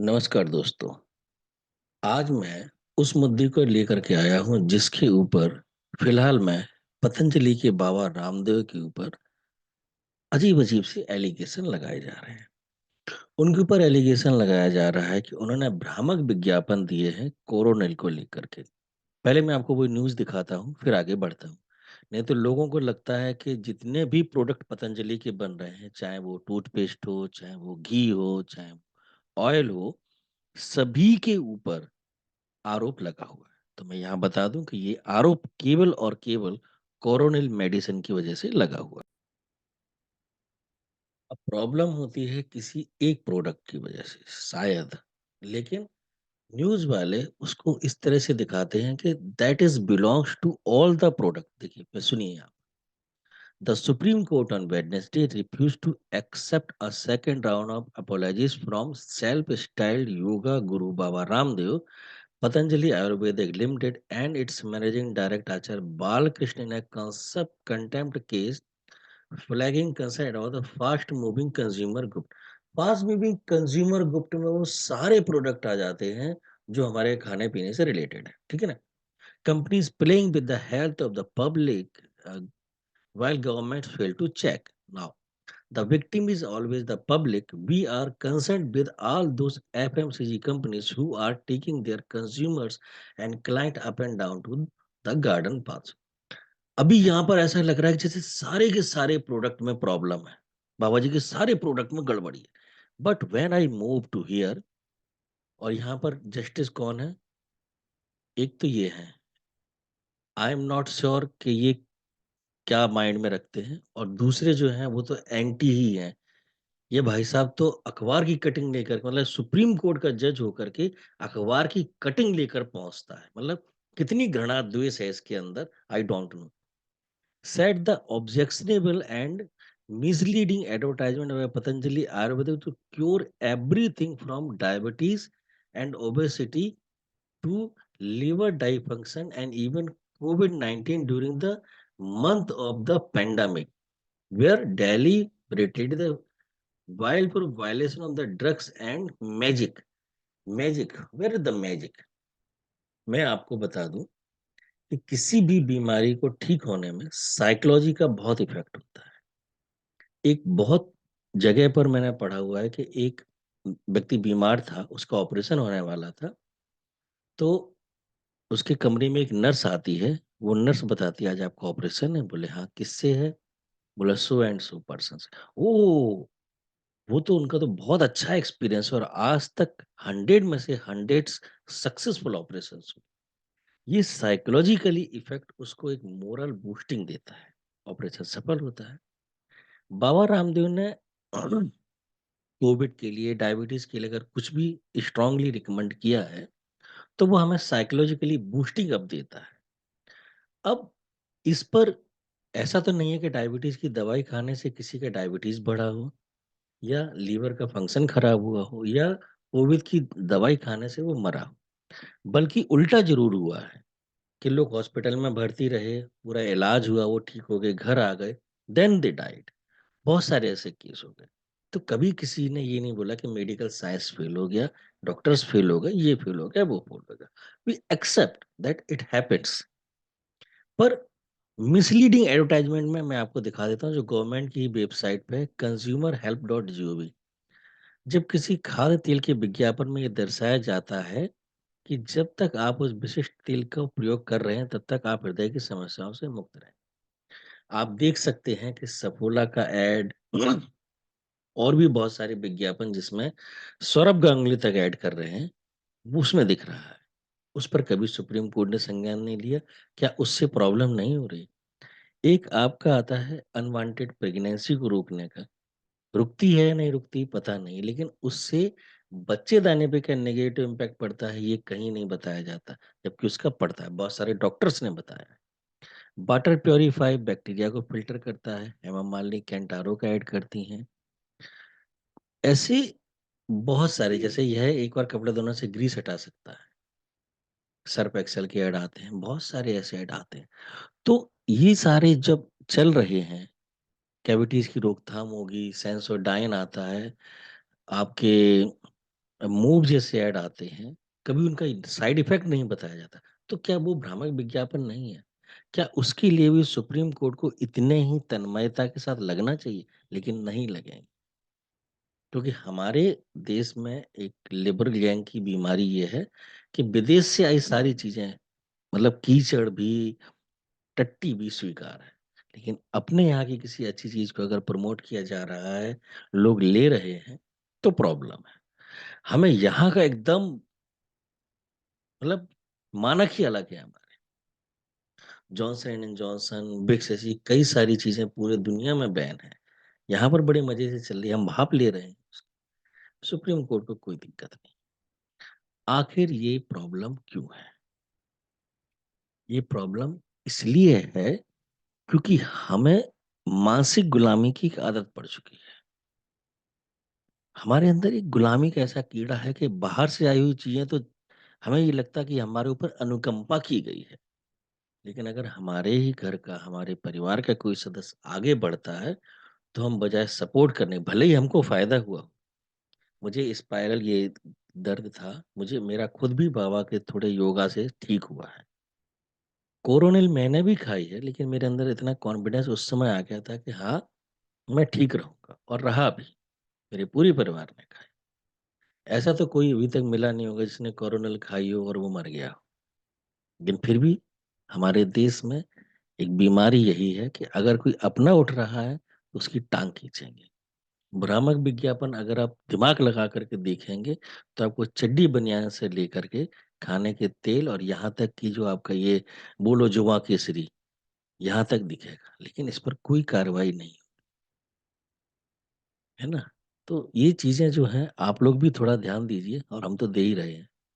नमस्कार दोस्तों। आज मैं उस मुद्दे को लेकर के आया हूं जिसके ऊपर फिलहाल मैं पतंजलि के बाबा रामदेव के ऊपर अजीब अजीब से एलिगेशन लगाए जा रहे हैं। उनके ऊपर एलिगेशन लगाया जा रहा है कि उन्होंने भ्रामक विज्ञापन दिए हैं कोरोनिल को लेकर के। पहले मैं आपको वो न्यूज़ दिखाता हूँ, फिर आगे बढ़ता हूँ। नहीं तो लोगों को लगता है कि जितने भी प्रोडक्ट पतंजलि के बन रहे हैं, चाहे वो टूथपेस्ट हो, चाहे वो घी हो, चाहे ऑयल हो, सभी के ऊपर आरोप लगा हुआ है। तो मैं यहाँ बता दूं कि ये आरोप केवल और केवल कोरोनिल मेडिसिन की वजह से लगा हुआ है। अब प्रॉब्लम होती है किसी एक प्रोडक्ट की वजह से शायद, लेकिन न्यूज़ वाले उसको इस तरह से दिखाते हैं कि that is belongs to all the product. देखिए, मैं सुनिए आप। The Supreme Court on Wednesday refused to accept a second round of apologies from self-styled yoga guru Baba Ramdev, Patanjali Ayurvedic Limited, and its managing director Acharya Balakrishnan in a concept contempt case, flagging concern about the fast moving consumer group. Fast moving consumer गुप्त में वो सारे product आ जाते हैं जो हमारे खाने पीने से रिलेटेड है, ठीक है ना। Companies playing with the health of the public while governments fail to check. Now, the victim is always the public. We are concerned with all those FMCG companies who are taking their consumers and client up and down to the garden path. अभी यहाँ पर ऐसा लग रहा है कि जैसे सारे के सारे प्रोडक्ट में प्रॉब्लम है, बाबा जी के सारे प्रोडक्ट में गड़बड़ी है। But when I move to here, और यहाँ पर जस्टिस कौन है? एक तो ये है, आई एम नॉट श्योर कि ये क्या माइंड में रखते हैं, और दूसरे जो हैं वो तो एंटी ही हैं। ये भाई साहब तो अखबार की कटिंग लेकर, मतलब सुप्रीम कोर्ट का जज होकर के अखबार की कटिंग लेकर पहुंचता है। मतलब कितनी घृणा द्वेष है इसके अंदर, I don't know. Set the objectionable and misleading advertisement of Patanjali Ayurveda to cure everything from diabetes and obesity to liver dysfunction and even COVID-19 during the month of the pandemic, where Delhi rated the while for violation of the drugs and magic, where is the magic? मैं आपको बता दूं कि किसी भी बीमारी को ठीक होने में साइकोलॉजी का बहुत इफेक्ट होता है। एक बहुत जगह पर मैंने पढ़ा हुआ है कि एक व्यक्ति बीमार था, उसका ऑपरेशन होने वाला था। तो उसके कमरे में एक नर्स आती है। वो नर्स बताती है, आज आपका ऑपरेशन है? बोले हाँ, किससे है? बोला सो एंड सो पर्सन से। ओ, वो तो उनका तो बहुत अच्छा एक्सपीरियंस है और आज तक 100 में से 100 सक्सेसफुल ऑपरेशन। ये साइकोलॉजिकली इफेक्ट उसको एक मोरल बूस्टिंग देता है, ऑपरेशन सफल होता है। बाबा रामदेव ने कोविड के लिए, डायबिटीज के लिए अगर कुछ भी स्ट्रांगली रिकमेंड किया है, तो वो हमें साइकोलॉजिकली बूस्टिंग अप देता है। अब इस पर ऐसा तो नहीं है कि डायबिटीज की दवाई खाने से किसी का डायबिटीज बढ़ा हो, या लीवर का फंक्शन खराब हुआ हो, या कोविड की दवाई खाने से वो मरा हो। बल्कि उल्टा जरूर हुआ है कि लोग हॉस्पिटल में भर्ती रहे, पूरा इलाज हुआ, वो ठीक हो गए, घर आ गए, देन दे डाइड। बहुत सारे ऐसे केस हो गए। तो कभी किसी ने ये नहीं बोला कि मेडिकल साइंस फेल हो गया, डॉक्टर्स फेल हो गए, ये फेल हो गया, वो फेल हो गया। We accept that it happens. पर मिसलीडिंग एडवर्टाइजमेंट में मैं आपको दिखा देता हूँ, जो गवर्नमेंट की वेबसाइट पे कंज्यूमर हेल्प डॉट जीओवी। जब किसी खाद्य तेल के विज्ञापन में ये दर्शाया जाता है कि जब तक आप उस विशिष्ट तेल का प्रयोग कर रहे हैं, तब तक आप हृदय की समस्याओं से मुक्त रहें। आप देख सकते हैं कि सफोला का एड और भी बहुत सारे विज्ञापन जिसमें सौरभ गांगुली तक ऐड कर रहे हैं, वो उसमें दिख रहा है। उस पर कभी सुप्रीम कोर्ट ने संज्ञान नहीं लिया। क्या उससे प्रॉब्लम नहीं हो रही? एक आपका आता है अनवांटेड प्रेगनेंसी को रोकने का, रुकती है या नहीं रुकती पता नहीं, लेकिन उससे बच्चेदानी पे क्या नेगेटिव इम्पैक्ट पड़ता है ये कहीं नहीं बताया जाता, जबकि उसका पड़ता है। बहुत सारे डॉक्टर्स ने बताया है। वाटर प्योरीफाई बैक्टीरिया को फिल्टर करता है, हेमा मालिनी कैंटारो का ऐड करती हैं। ऐसे बहुत सारे, जैसे यह एक बार कपड़े धोने से ग्रीस हटा सकता है, सर्फ एक्सेल के ऐड आते हैं, बहुत सारे ऐसे ऐड आते हैं। तो ये सारे जब चल रहे हैं, कैविटीज की रोकथाम होगी, सेंसोडाइन आता है, आपके मूव जैसे ऐड आते हैं, कभी उनका साइड इफेक्ट नहीं बताया जाता। तो क्या वो भ्रामक विज्ञापन नहीं है? क्या उसके लिए भी सुप्रीम कोर्ट को इतने ही तन्मयता के साथ लगना चाहिए? लेकिन नहीं लगेंगे, क्योंकि हमारे देश में एक लिबरल गैंग की बीमारी ये है कि विदेश से आई सारी चीजें, मतलब कीचड़ भी, टट्टी भी स्वीकार है, लेकिन अपने यहाँ की किसी अच्छी चीज को अगर प्रमोट किया जा रहा है, लोग ले रहे हैं, तो प्रॉब्लम है। हमें यहाँ का एकदम, मतलब मानक ही अलग है हमारे। जॉनसन एंड जॉनसन, विक्स, ऐसी कई सारी चीजें पूरे दुनिया में बैन है, यहाँ पर बड़े मजे से चल रही है, हम भाप ले रहे हैं। सुप्रीम कोर्ट को कोई दिक्कत नहीं। आखिर ये प्रॉब्लम क्यों है? ये प्रॉब्लम इसलिए है क्योंकि हमें मानसिक गुलामी की एक आदत पड़ चुकी है। हमारे अंदर एक गुलामी का ऐसा कीड़ा है कि बाहर से आई हुई चीजें तो हमें ये लगता है कि हमारे ऊपर अनुकंपा की गई है, लेकिन अगर हमारे ही घर का, हमारे परिवार का कोई सदस्य आगे बढ़ता है, तो हम बजाय सपोर्ट करने, भले ही हमको फायदा हुआ हो। मुझे स्पाइरल ये दर्द था, मुझे मेरा खुद भी बाबा के थोड़े योगा से ठीक हुआ है। कोरोनिल मैंने भी खाई है, लेकिन मेरे अंदर इतना कॉन्फिडेंस उस समय आ गया था कि हाँ, मैं ठीक रहूंगा, और रहा भी। मेरे पूरे परिवार ने खाई। ऐसा तो कोई अभी तक मिला नहीं होगा जिसने कोरोनिल खाई हो और वो मर गया हो। लेकिन फिर भी हमारे देश में एक बीमारी यही है कि अगर कोई अपना उठ रहा है, तो उसकी टांग खींचेंगे। भ्रामक विज्ञापन अगर आप दिमाग लगा करके देखेंगे, तो आपको चड्डी बनियान से लेकर के खाने के तेल और यहाँ तक कि जो आपका ये बोलो जुआ केसरी, यहाँ तक दिखेगा, लेकिन इस पर कोई कार्रवाई नहीं, है ना? तो ये चीजें जो हैं, आप लोग भी थोड़ा ध्यान दीजिए, और हम तो दे ही रहे हैं।